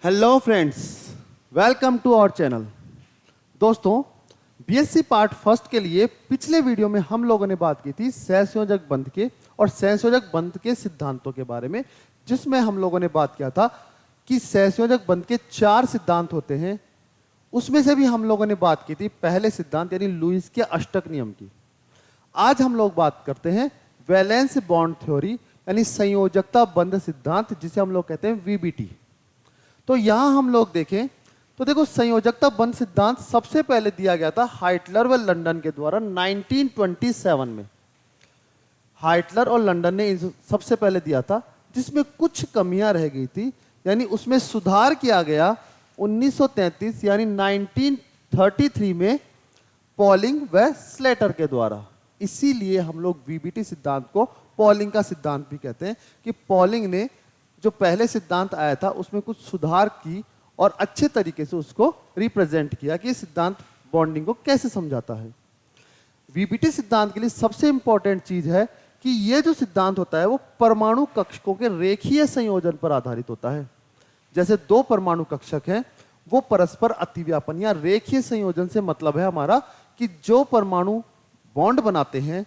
Hello friends, welcome to our channel. दोस्तों, BSc part first के लिए पिछले वीडियो में हम लोगों ने बात की थी सहसंयोजक बंध के और सहसंयोजक बंध के सिद्धांतों के बारे में, जिसमें हम लोगों ने बात किया था कि सहसंयोजक बंध के 4 सिद्धांत होते हैं। उसमें से भी हम लोगों ने बात की थी पहले सिद्धांत यानी लुईस के अष्टक नियम की। आज हम लोग बात करते हैं वैलेंस बॉन्ड थ्योरी यानी संयोजकता बंध सिद्धांत, जिसे हम लोग कहते हैं वीबीटी। तो यहां हम लोग देखें तो देखो, संयोजकता बंध सिद्धांत सबसे पहले दिया गया था हाइटलर व लंदन के द्वारा 1927 में। हाइटलर और लंदन ने सबसे पहले दिया था, जिसमें कुछ कमियां रह गई थी, यानी उसमें सुधार किया गया 1933 यानी 1933 में पॉलिंग व स्लेटर के द्वारा। इसीलिए हम लोग वीबीटी सिद्धांत को पॉलिंग का सिद्धांत भी कहते हैं कि पॉलिंग ने जो पहले सिद्धांत आया था उसमें कुछ सुधार की और अच्छे तरीके से उसको रिप्रेजेंट किया कि ये सिद्धांत बॉन्डिंग को कैसे समझाता है। वीबीटी सिद्धांत के लिए सबसे इंपॉर्टेंट चीज है कि ये जो सिद्धांत होता है वो परमाणु कक्षकों के रेखीय संयोजन पर आधारित होता है। जैसे दो परमाणु कक्षक हैं, वो परस्पर अतिव्यापन या रेखीय संयोजन से मतलब है हमारा कि जो परमाणु बॉन्ड बनाते हैं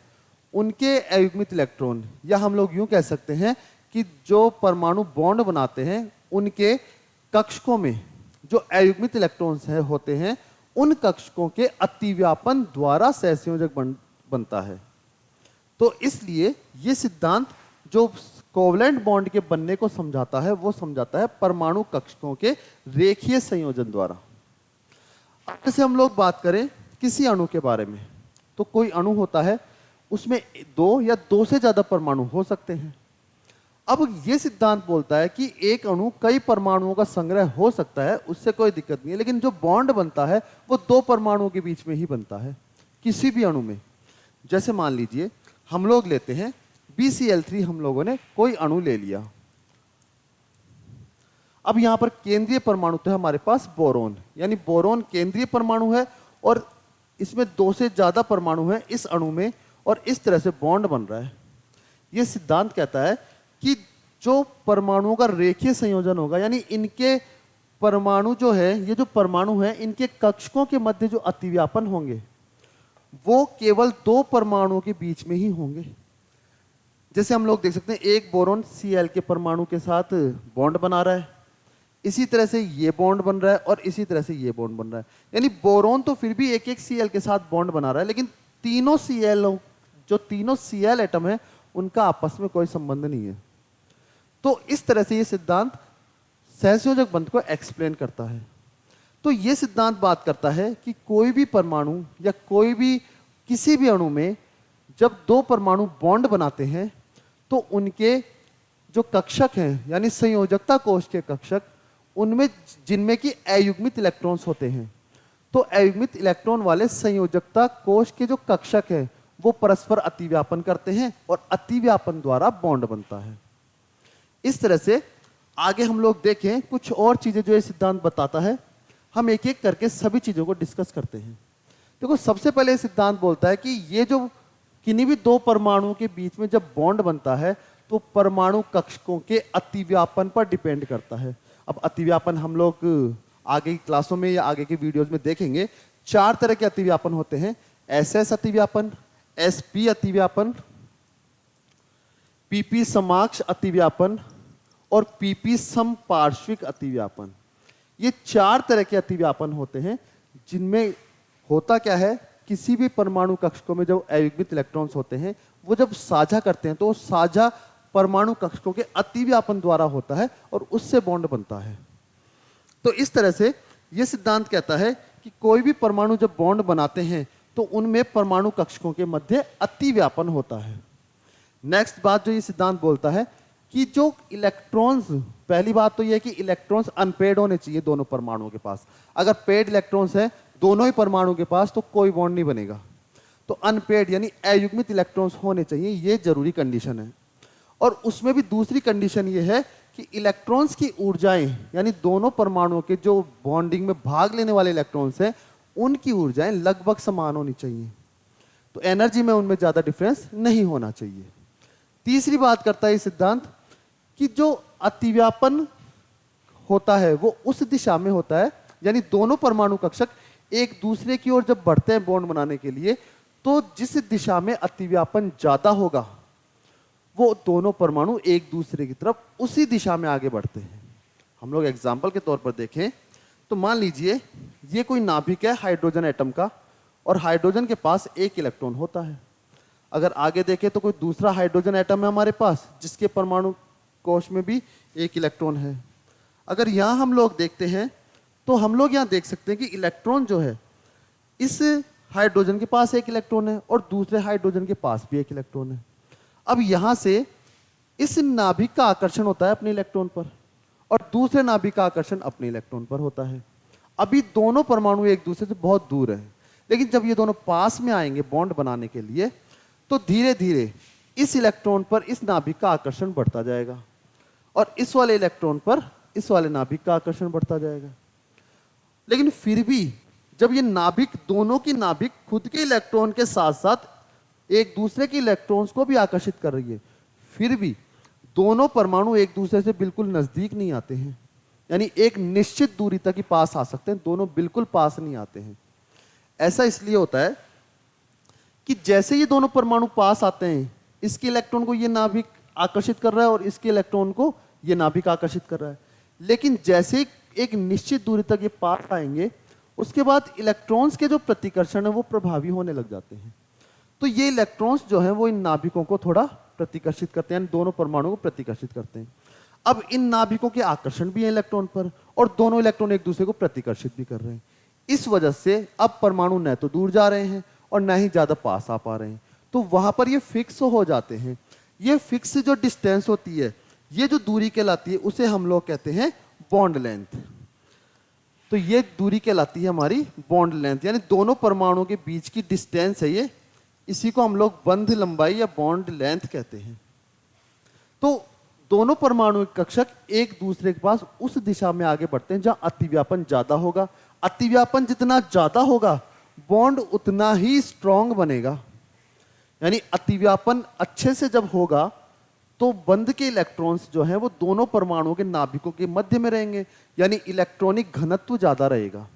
उनके अयुग्मित इलेक्ट्रॉन, या हम लोग यूं कह सकते हैं कि जो परमाणु बॉन्ड बनाते हैं उनके कक्षकों में जो अयुग्मित इलेक्ट्रॉन्स होते हैं, उन कक्षकों के अतिव्यापन द्वारा सहसंयोजक बनता है। तो इसलिए यह सिद्धांत जो कोवलेंट बॉन्ड के बनने को समझाता है, वो समझाता है परमाणु कक्षकों के रेखीय संयोजन द्वारा। अब जैसे हम लोग बात करें किसी अणु के बारे में, तो कोई अणु होता है, उसमें दो या दो से ज्यादा परमाणु हो सकते हैं। अब यह सिद्धांत बोलता है कि एक अणु कई परमाणुओं का संग्रह हो सकता है, उससे कोई दिक्कत नहीं है, लेकिन जो बॉन्ड बनता है वो दो परमाणुओं के बीच में ही बनता है किसी भी अणु में। जैसे मान लीजिए हम लोग लेते हैं BCl3, हम लोगों ने कोई अणु ले लिया। अब यहां पर केंद्रीय परमाणु तो है हमारे पास बोरोन, यानी बोरोन केंद्रीय परमाणु है और इसमें दो से ज्यादा परमाणु है इस अणु में, और इस तरह से बॉन्ड बन रहा है। यह सिद्धांत कहता है कि जो परमाणुओं का रेखीय संयोजन होगा, यानी इनके परमाणु जो है, ये जो परमाणु है, इनके कक्षकों के मध्य जो अतिव्यापन होंगे वो केवल दो परमाणुओं के बीच में ही होंगे। जैसे हम लोग देख सकते हैं एक बोरोन Cl के परमाणु के साथ बॉन्ड बना रहा है, इसी तरह से ये बॉन्ड बन रहा है और इसी तरह से ये बॉन्ड बन रहा है। यानी बोरोन तो फिर भी एक एक Cl के साथ बॉन्ड बना रहा है, लेकिन तीनों Cl एटम है उनका आपस में कोई संबंध नहीं है। तो इस तरह से ये सिद्धांत सहसंयोजक बंध को एक्सप्लेन करता है। तो ये सिद्धांत बात करता है कि कोई भी परमाणु या कोई भी किसी भी अणु में जब दो परमाणु बॉन्ड बनाते हैं तो उनके जो कक्षक हैं, यानी संयोजकता कोश के कक्षक, उनमें जिनमें कि अयुग्मित इलेक्ट्रॉन्स होते हैं, तो अयुग्मित इलेक्ट्रॉन वाले संयोजकता कोश के जो कक्षक हैं वो परस्पर अतिव्यापन करते हैं और अतिव्यापन द्वारा बॉन्ड बनता है। इस तरह से आगे हम लोग देखें कुछ और चीजें जो ये सिद्धांत बताता है, हम एक एक करके सभी चीजों को डिस्कस करते हैं। देखो, सबसे पहले सिद्धांत बोलता है कि ये जो किन्हीं भी दो परमाणुओं के बीच में जब बॉन्ड बनता है तो परमाणु कक्षकों के अतिव्यापन पर डिपेंड करता है। अब अतिव्यापन हम लोग आगे की क्लासों में या आगे के वीडियोस में देखेंगे। 4 तरह के अतिव्यापन होते हैं: SS अतिव्यापन, SP अतिव्यापन, PP समाक्ष अतिव्यापन और PP समपार्श्विक अतिव्यापन। ये 4 तरह के अतिव्यापन होते हैं, जिनमें होता क्या है, किसी भी परमाणु कक्षकों में जो अयुग्मित इलेक्ट्रॉन्स होते हैं वो जब साझा करते हैं तो साझा परमाणु कक्षकों के अतिव्यापन द्वारा होता है और उससे बॉन्ड बनता है। तो इस तरह से यह सिद्धांत कहता है कि कोई भी परमाणु जब बॉन्ड बनाते हैं तो उनमें परमाणु कक्षकों के मध्य अतिव्यापन होता है। नेक्स्ट बात जो ये सिद्धांत बोलता है कि जो इलेक्ट्रॉन्स, पहली बात तो यह है कि इलेक्ट्रॉन्स अनपेड होने चाहिए दोनों परमाणुओं के पास। अगर पेड इलेक्ट्रॉन्स है दोनों ही परमाणु के पास तो कोई बॉन्ड नहीं बनेगा। तो अनपेड यानी अयुग्मित इलेक्ट्रॉन्स होने चाहिए, ये जरूरी कंडीशन है। और उसमें भी दूसरी कंडीशन ये है कि इलेक्ट्रॉन्स की ऊर्जाएं, यानी दोनों परमाणुओं के जो बॉन्डिंग में भाग लेने वाले इलेक्ट्रॉन्स हैं उनकी ऊर्जाएं लगभग समान होनी चाहिए। तो एनर्जी में उनमें ज्यादा डिफरेंस नहीं होना चाहिए। तीसरी बात करता है ये सिद्धांत कि जो अतिव्यापन होता है वो उस दिशा में होता है, यानी दोनों परमाणु कक्षक एक दूसरे की ओर जब बढ़ते हैं बॉन्ड बनाने के लिए, तो जिस दिशा में अतिव्यापन ज्यादा होगा वो दोनों परमाणु एक दूसरे की तरफ उसी दिशा में आगे बढ़ते हैं। हम लोग एग्जाम्पल के तौर पर देखें तो मान लीजिए ये कोई नाभिक है हाइड्रोजन एटम का, और हाइड्रोजन के पास एक इलेक्ट्रॉन होता है। अगर आगे देखें तो कोई दूसरा हाइड्रोजन एटम है हमारे पास जिसके परमाणु कोश में भी एक इलेक्ट्रॉन है। अगर यहाँ हम लोग देखते हैं तो हम लोग यहाँ देख सकते हैं कि इलेक्ट्रॉन जो है इस हाइड्रोजन के पास एक इलेक्ट्रॉन है और दूसरे हाइड्रोजन के पास भी एक इलेक्ट्रॉन है। अब यहाँ से इस नाभिक का आकर्षण होता है अपने इलेक्ट्रॉन पर और दूसरे नाभिक का आकर्षण अपने इलेक्ट्रॉन पर होता है। अभी दोनों परमाणु एक दूसरे से बहुत दूर है, लेकिन जब ये दोनों पास में आएंगे बॉन्ड बनाने के लिए तो धीरे धीरे इस इलेक्ट्रॉन पर इस नाभिक का आकर्षण बढ़ता जाएगा और इस वाले इलेक्ट्रॉन पर इस वाले नाभिक का आकर्षण बढ़ता जाएगा। लेकिन फिर भी जब ये नाभिक, दोनों की नाभिक खुद के इलेक्ट्रॉन के साथ साथ एक दूसरे के इलेक्ट्रॉन्स को भी आकर्षित कर रही है, फिर भी दोनों परमाणु एक दूसरे से बिल्कुल नजदीक नहीं आते हैं, यानी एक निश्चित दूरी तक ही पास आ सकते हैं, दोनों बिल्कुल पास नहीं आते हैं। ऐसा इसलिए होता है कि जैसे ये दोनों परमाणु पास आते हैं, इसके इलेक्ट्रॉन को ये नाभिक आकर्षित कर रहा है और इसके इलेक्ट्रॉन को ये नाभिक आकर्षित कर रहा है, लेकिन जैसे एक निश्चित दूरी तक ये पास आएंगे उसके बाद इलेक्ट्रॉन्स के जो प्रतिकर्षण है वो प्रभावी होने लग जाते हैं। तो ये इलेक्ट्रॉन्स जो है वो इन नाभिकों को थोड़ा प्रतिकर्षित करते हैं, दोनों परमाणुओं को प्रतिकर्षित करते हैं। अब इन नाभिकों के आकर्षण भी है इलेक्ट्रॉन पर और दोनों इलेक्ट्रॉन एक दूसरे को प्रतिकर्षित भी कर रहे हैं। इस वजह से अब परमाणु न तो दूर जा रहे हैं और न ही ज्यादा पास आ पा रहे हैं, तो वहां पर ये फिक्स हो जाते हैं। ये फिक्स जो डिस्टेंस होती है, ये जो दूरी कहलाती है, उसे हम लोग कहते हैं बॉन्ड लेंथ। तो ये दूरी कहलाती है हमारी बॉन्ड लेंथ, यानी दोनों परमाणुओं के बीच की डिस्टेंस है ये, इसी को हम लोग बंध लंबाई या बॉन्ड लेंथ कहते हैं। तो दोनों परमाणु कक्षक एक दूसरे के पास उस दिशा में आगे बढ़ते हैं जहां अतिव्यापन ज्यादा होगा। अतिव्यापन जितना ज्यादा होगा बॉन्ड उतना ही स्ट्रांग बनेगा, यानी अतिव्यापन अच्छे से जब होगा तो बंध के इलेक्ट्रॉन्स जो हैं वो दोनों परमाणुओं के नाभिकों के मध्य में रहेंगे, यानी इलेक्ट्रॉनिक घनत्व ज्यादा रहेगा।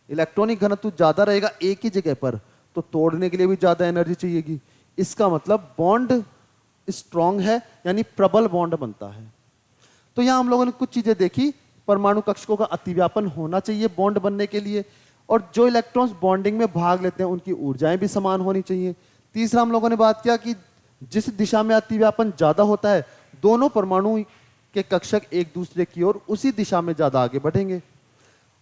इलेक्ट्रॉनिक घनत्व ज्यादा रहेगा एक ही जगह पर, तो तोड़ने के लिए भी ज्यादा एनर्जी चाहिएगी। इसका मतलब बॉन्ड स्ट्रांग है, यानी प्रबल बॉन्ड बनता है। तो यहां हम लोगों ने कुछ चीजें देखी, परमाणु कक्षकों का अतिव्यापन होना चाहिए बॉन्ड बनने के लिए, और जो इलेक्ट्रॉन्स बॉन्डिंग में भाग लेते हैं उनकी ऊर्जाएं भी समान होनी चाहिए। तीसरा हम लोगों ने बात किया कि जिस दिशा में अतिव्यापन ज्यादा होता है दोनों परमाणु के कक्षक एक दूसरे की ओर उसी दिशा में ज्यादा आगे बढ़ेंगे।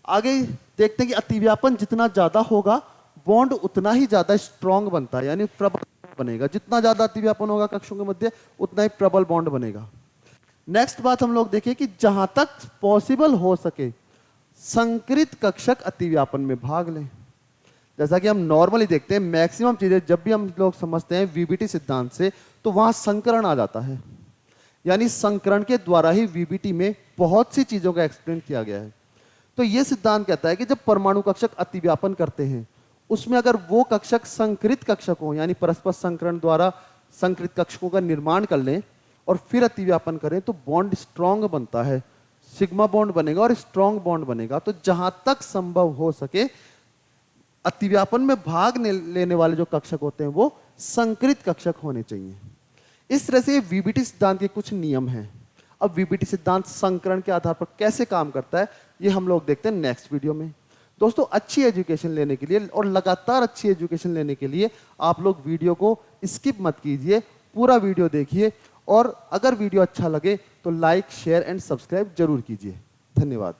आगे देखते हैं कि अतिव्यापन जितना ज्यादा होगा बॉन्ड उतना ही ज्यादा स्ट्रांग बनता है, यानी प्रबल बनेगा। जितना ज्यादा अतिव्यापन होगा कक्षों के मध्य उतना ही प्रबल बॉन्ड बनेगा। नेक्स्ट बात हम लोग देखें कि जहां तक पॉसिबल हो सके संकरित कक्षक अतिव्यापन में भाग लें। जैसा कि हम नॉर्मली देखते हैं मैक्सिमम चीजें जब भी हम लोग समझते हैं वीबीटी सिद्धांत से, तो वहां संकरण आ जाता है, यानी संकरण के द्वारा ही वीबीटी में बहुत सी चीजों का एक्सप्लेन किया गया है। तो यह सिद्धांत कहता है कि जब परमाणु कक्षक अतिव्यापन करते हैं उसमें अगर वो कक्षक संकरित कक्षक हो, यानी परस्पर संकरण द्वारा संकरित कक्षकों का निर्माण कर लें और फिर अतिव्यापन करें, तो बॉन्ड स्ट्रांग बनता है, सिग्मा बॉन्ड बनेगा और स्ट्रांग बॉन्ड बनेगा। तो जहां तक संभव हो सके अतिव्यापन में भाग लेने वाले जो कक्षक होते हैं वो संकरित कक्षक होने चाहिए। इस तरह से वीबीटी सिद्धांत के कुछ नियम हैं। अब वीबीटी सिद्धांत संकरण के आधार पर कैसे काम करता है ये हम लोग देखते हैं नेक्स्ट वीडियो में। दोस्तों, अच्छी एजुकेशन लेने के लिए और लगातार अच्छी एजुकेशन लेने के लिए आप लोग वीडियो को स्किप मत कीजिए, पूरा वीडियो देखिए, और अगर वीडियो अच्छा लगे तो लाइक, शेयर एंड सब्सक्राइब जरूर कीजिए। धन्यवाद।